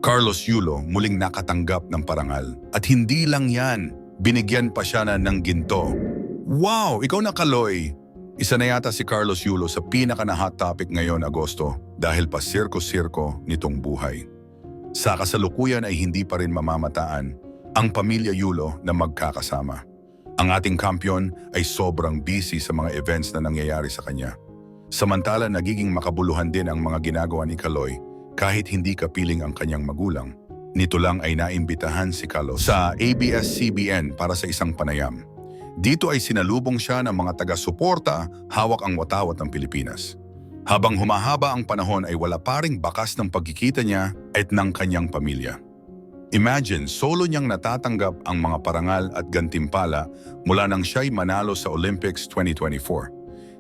Carlos Yulo muling nakatanggap ng parangal. At hindi lang yan, binigyan pa siya ng ginto. Wow! Ikaw na, Kaloy! Isa na yata si Carlos Yulo sa pinaka na hot topic ngayon Agosto dahil pa sirko-sirko nitong buhay. Sa kasalukuyan ay hindi pa rin mamamataan ang pamilya Yulo na magkakasama. Ang ating kampiyon ay sobrang busy sa mga events na nangyayari sa kanya. Samantala nagiging makabuluhan din ang mga ginagawa ni Kaloy kahit hindi kapiling ang kanyang magulang. Nito lang ay naimbitahan si Carlos sa ABS-CBN para sa isang panayam. Dito ay sinalubong siya ng mga taga-suporta, hawak ang watawat ng Pilipinas. Habang humahaba ang panahon ay wala pa ring bakas ng pagkikita niya at ng kanyang pamilya. Imagine, solo niyang natatanggap ang mga parangal at gantimpala mula nang siya'y manalo sa Olympics 2024.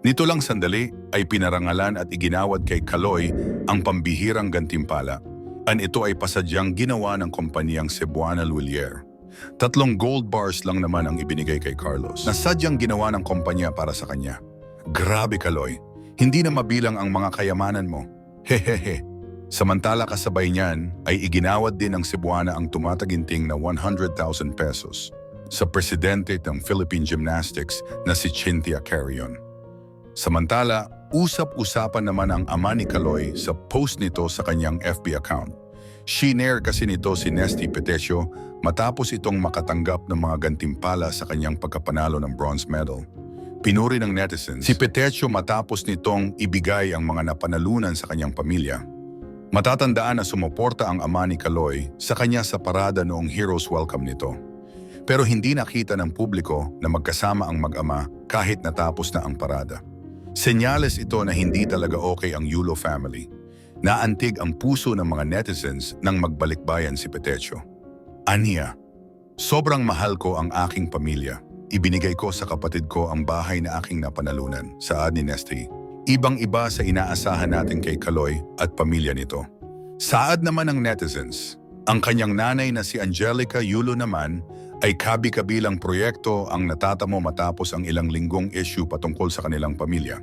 Nito lang sandali ay pinarangalan at iginawad kay Kaloy ang pambihirang gantimpala. Ito ay pasadyang ginawa ng kumpanyang Cebuana Lhuillier. 3 gold bars lang naman ang ibinigay kay Carlos na sadyang ginawa ng kumpanya para sa kanya. Grabe, Kaloy, hindi na mabilang ang mga kayamanan mo. Hehehe. Samantala kasabay niyan ay iginawad din ng Cebuana ang tumataginting na 100,000 pesos sa presidente ng Philippine Gymnastics na si Cynthia Carrion. Samantala, usap-usapan naman ang ama ni Kaloy sa post nito sa kanyang FB account. Shinare kasi nito si Nesty Petecio matapos itong makatanggap ng mga gantimpala sa kanyang pagkapanalo ng bronze medal. Pinuri ng netizens si Petecio matapos nitong ibigay ang mga napanalunan sa kanyang pamilya. Matatandaan na sumuporta ang ama ni Kaloy sa kanya sa parada noong Heroes Welcome nito. Pero hindi nakita ng publiko na magkasama ang mag-ama kahit natapos na ang parada. Senyales ito na hindi talaga okay ang Yulo family. Naantig ang puso ng mga netizens nang magbalikbayan si Petecio. Aniya, sobrang mahal ko ang aking pamilya. Ibinigay ko sa kapatid ko ang bahay na aking napanalunan, saad ni Nesty. Ibang-iba sa inaasahan natin kay Kaloy at pamilya nito. Saad naman ng netizens, ang kanyang nanay na si Angelica Yulo naman ay kabi-kabilang proyekto ang natatamo matapos ang ilang linggong issue patungkol sa kanilang pamilya.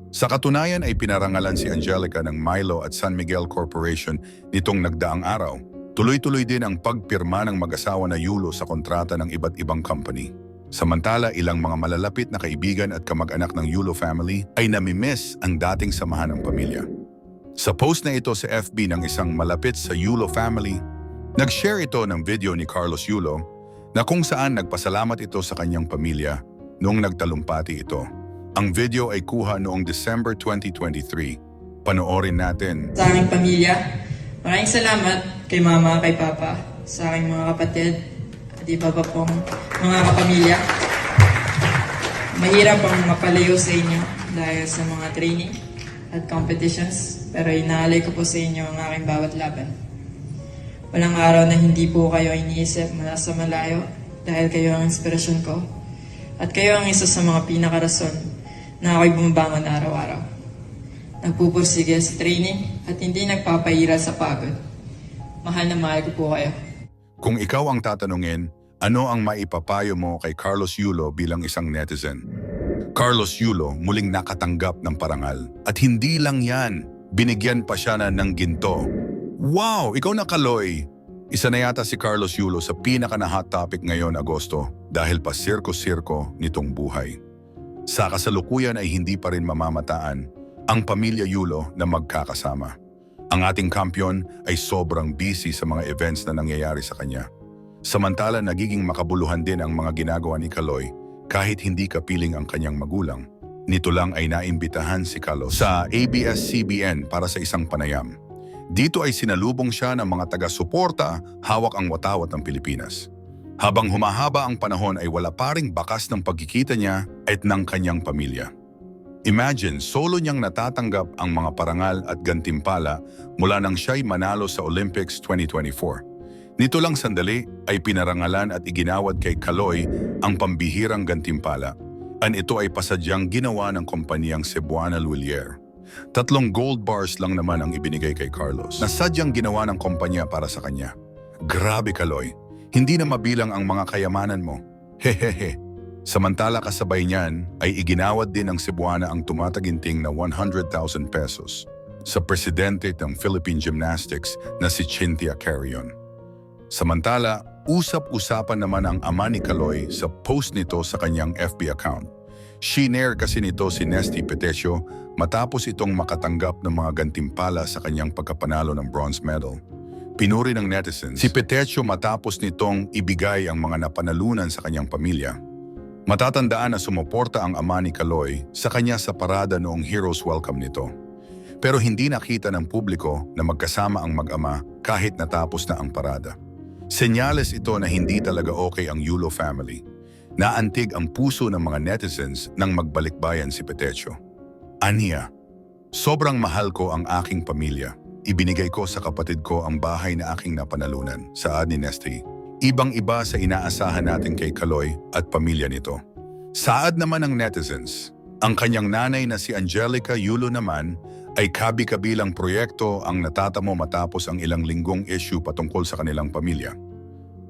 Sa katunayan ay pinarangalan si Angelica ng Milo at San Miguel Corporation nitong nagdaang araw. Tuloy-tuloy din ang pagpirma ng mag-asawa na Yulo sa kontrata ng iba't ibang company. Samantala, ilang mga malalapit na kaibigan at kamag-anak ng Yulo family ay namimiss ang dating samahan ng pamilya. Sa post na ito sa FB ng isang malapit sa Yulo family, nag-share ito ng video ni Carlos Yulo na kung saan nagpasalamat ito sa kanyang pamilya noong nagtalumpati ito. Ang video ay kuha noong December 2023. Panoorin natin. Sa aking pamilya, maraming salamat kay mama, kay papa, sa aking mga kapatid, at iba pa pong mga kapamilya. Mahirap ang mapalayo sa inyo dahil sa mga training at competitions, pero inaalay ko po sa inyo ang aking bawat laban. Walang araw na hindi po kayo iniisip mula sa malayo dahil kayo ang inspirasyon ko at kayo ang isa sa mga pinakarason na ako'y bumabangon araw-araw. Nagpupursige sa training at hindi nagpapahira sa pagod. Mahal na mahal ko po kayo. Kung ikaw ang tatanungin, ano ang maipapayo mo kay Carlos Yulo bilang isang netizen? Carlos Yulo muling nakatanggap ng parangal. At hindi lang yan, binigyan pa siya ng ginto. Wow! Ikaw na, Kaloy! Isa na yata si Carlos Yulo sa pinaka na hot topic ngayon Agosto dahil pa sirko-sirko nitong buhay. Sa kasalukuyan ay hindi pa rin mamamataan ang pamilya Yulo na magkakasama. Ang ating kampiyon ay sobrang busy sa mga events na nangyayari sa kanya. Samantala nagiging makabuluhan din ang mga ginagawa ni Kaloy kahit hindi kapiling ang kanyang magulang. Nito lang ay naimbitahan si Carlos sa ABS-CBN para sa isang panayam. Dito ay sinalubong siya ng mga taga-suporta, hawak ang watawat ng Pilipinas. Habang humahaba ang panahon ay wala pa ring bakas ng pagkikita niya at ng kanyang pamilya. Imagine, solo niyang natatanggap ang mga parangal at gantimpala mula nang siya'y manalo sa Olympics 2024. Nito lang sandali ay pinarangalan at iginawad kay Kaloy ang pambihirang gantimpala. Ito ay pasadyang ginawa ng kumpanyang Cebuana Lhuillier. 3 gold bars lang naman ang ibinigay kay Carlos na sadyang ginawa ng kumpanya para sa kanya. Grabe, Kaloy, hindi na mabilang ang mga kayamanan mo. Hehehe. Samantala kasabay niyan ay iginawad din ng Cebuana ang tumataginting na 100,000 pesos sa presidente ng Philippine Gymnastics na si Cynthia Carrion. Samantala, usap-usapan naman ang ama ni Kaloy sa post nito sa kanyang FB account. Shinare kasi nito si Nesty Petecio matapos itong makatanggap ng mga gantimpala sa kanyang pagkapanalo ng bronze medal. Pinuri ng netizens si Petecio matapos nitong ibigay ang mga napanalunan sa kanyang pamilya. Matatandaan na sumuporta ang ama ni Kaloy sa kanya sa parada noong Heroes Welcome nito. Pero hindi nakita ng publiko na magkasama ang mag-ama kahit natapos na ang parada. Senyales ito na hindi talaga okay ang Yulo family. Naantig ang puso ng mga netizens nang magbalikbayan si Petecio. Aniya, sobrang mahal ko ang aking pamilya. Ibinigay ko sa kapatid ko ang bahay na aking napanalunan, saad ni Nesty. Ibang-iba sa inaasahan natin kay Kaloy at pamilya nito. Saad naman ng netizens, ang kanyang nanay na si Angelica Yulo naman ay kabi-kabilang proyekto ang natatamo matapos ang ilang linggong issue patungkol sa kanilang pamilya.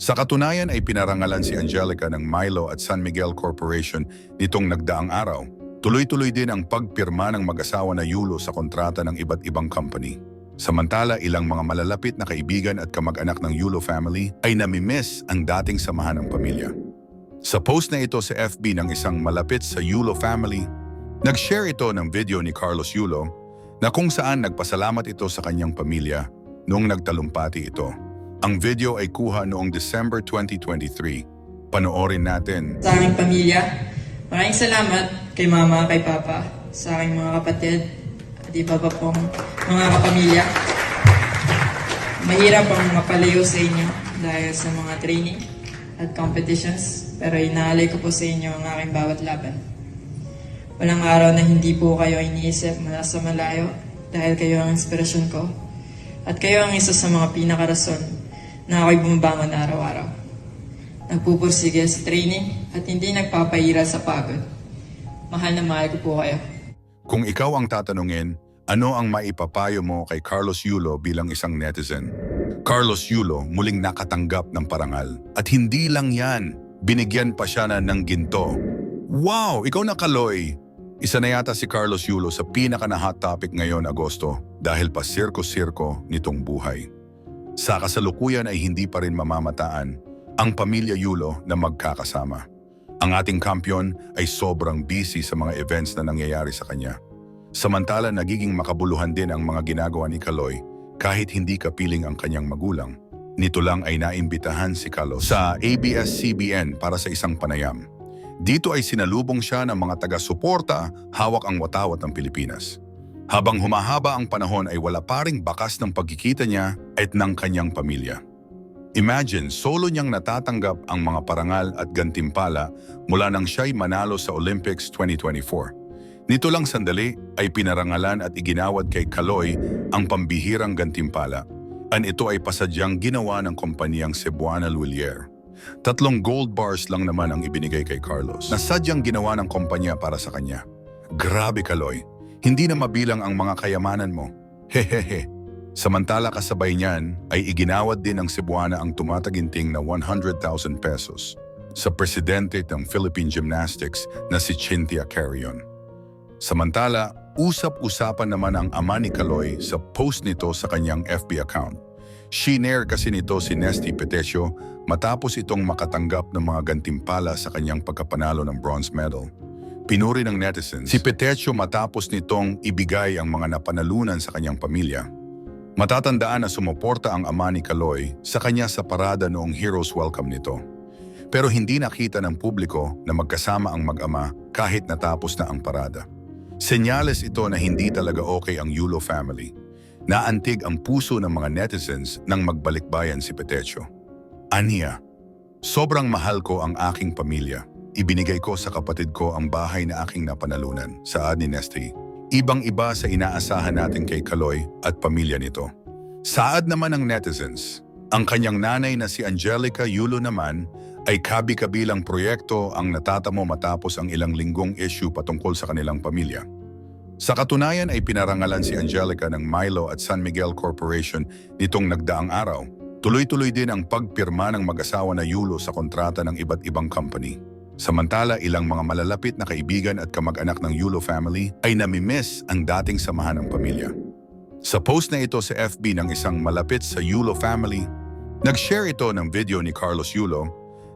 Sa katunayan ay pinarangalan si Angelica ng Milo at San Miguel Corporation nitong nagdaang araw. Tuloy-tuloy din ang pagpirma ng mag-asawa na Yulo sa kontrata ng iba't ibang company. Samantala, ilang mga malalapit na kaibigan at kamag-anak ng Yulo family ay namimiss ang dating samahan ng pamilya. Sa post na ito sa FB ng isang malapit sa Yulo family, nag-share ito ng video ni Carlos Yulo na kung saan nagpasalamat ito sa kanyang pamilya noong nagtalumpati ito. Ang video ay kuha noong December 2023. Panoorin natin. Sa aking pamilya, maraming salamat kay mama, kay papa, sa aking mga kapatid, at iba pa pong mga kapamilya. Mahirap ang mapalayo sa inyo dahil sa mga training at competitions, pero inaalay ko po sa inyo ang aking bawat laban. Walang araw na hindi po kayo iniisip mula sa malayo dahil kayo ang inspirasyon ko at kayo ang isa sa mga pinakarason na ako'y bumabangon araw-araw. Nagpupursige sa training at hindi nagpapahira sa pagod. Mahal na mahal ko po kayo. Kung ikaw ang tatanungin, ano ang maipapayo mo kay Carlos Yulo bilang isang netizen? Carlos Yulo muling nakatanggap ng parangal. At hindi lang yan, binigyan pa siya ng ginto. Wow! Ikaw na, Kaloy! Isa na yata si Carlos Yulo sa pinaka-hot topic ngayon Agosto dahil pa sirko-sirko nitong buhay. Sa kasalukuyan ay hindi pa rin mamamataan ang pamilya Yulo na magkakasama. Ang ating kampiyon ay sobrang busy sa mga events na nangyayari sa kanya. Samantala nagiging makabuluhan din ang mga ginagawa ni Kaloy kahit hindi kapiling ang kanyang magulang. Nito lang ay naimbitahan si Carlos sa ABS-CBN para sa isang panayam. Dito ay sinalubong siya ng mga taga-suporta hawak ang watawat ng Pilipinas. Habang humahaba ang panahon ay wala pa ring bakas ng pagkikita niya at ng kanyang pamilya. Imagine, solo niyang natatanggap ang mga parangal at gantimpala mula nang siya'y manalo sa Olympics 2024. Nito lang sandali ay pinarangalan at iginawad kay Kaloy ang pambihirang gantimpala. Ito ay pasadyang ginawa ng kompanyang Cebuana Luilier. 3 gold bars lang naman ang ibinigay kay Carlos na sadyang ginawa ng kumpanya para sa kanya. Grabe, Kaloy, hindi na mabilang ang mga kayamanan mo. Hehehe. Samantala kasabay niyan ay iginawad din ng Cebuana ang tumataginting na 100,000 pesos sa presidente ng Philippine Gymnastics na si Cynthia Carrion. Samantala, usap-usapan naman ang ama ni Kaloy sa post nito sa kanyang FB account. Shinare kasi nito si Nesty Petecio matapos itong makatanggap ng mga gantimpala sa kanyang pagkapanalo ng bronze medal. Pinuri ng netizens si Petecio matapos nitong ibigay ang mga napanalunan sa kanyang pamilya. Matatandaan na sumuporta ang ama ni Kaloy sa kanya sa parada noong Heroes Welcome nito. Pero hindi nakita ng publiko na magkasama ang mag-ama kahit natapos na ang parada. Senyales ito na hindi talaga okay ang Yulo family. Naantig ang puso ng mga netizens nang magbalikbayan si Petecio. Aniya, sobrang mahal ko ang aking pamilya. Ibinigay ko sa kapatid ko ang bahay na aking napanalunan, saad ni Nesty. Ibang-iba sa inaasahan natin kay Kaloy at pamilya nito. Saad naman ng netizens, ang kanyang nanay na si Angelica Yulo naman ay kabi-kabilang proyekto ang natatamo matapos ang ilang linggong issue patungkol sa kanilang pamilya. Sa katunayan ay pinarangalan si Angelica ng Milo at San Miguel Corporation nitong nagdaang araw. Tuloy-tuloy din ang pagpirma ng mag-asawa na Yulo sa kontrata ng iba't ibang company. Samantala, ilang mga malalapit na kaibigan at kamag-anak ng Yulo family ay namimiss ang dating samahan ng pamilya. Sa post na ito sa FB ng isang malapit sa Yulo family, nag-share ito ng video ni Carlos Yulo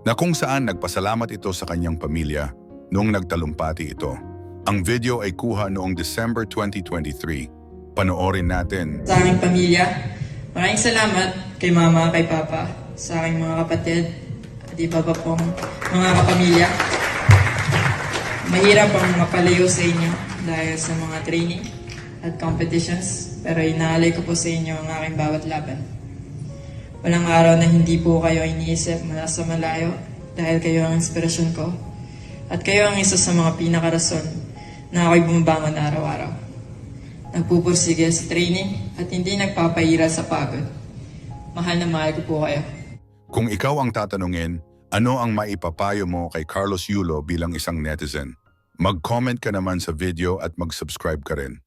na kung saan nagpasalamat ito sa kanyang pamilya noong nagtalumpati ito. Ang video ay kuha noong December 2023. Panoorin natin. Sa aking pamilya, maraming salamat kay mama, kay papa, sa aking mga kapatid, at iba pa pong mga kapamilya. Mahirap ang mapalayo sa inyo dahil sa mga training at competitions, pero inaalay ko po sa inyo ang aking bawat laban. Walang araw na hindi po kayo iniisip mula sa malayo dahil kayo ang inspirasyon ko at kayo ang isa sa mga pinakarason na ako'y bumabangon araw-araw. Nagpupursige sa training at hindi nagpapahira sa pagod. Mahal na mahal ko po kayo. Kung ikaw ang tatanungin, ano ang maipapayo mo kay Carlos Yulo bilang isang netizen? Mag-comment ka naman sa video at mag-subscribe ka rin.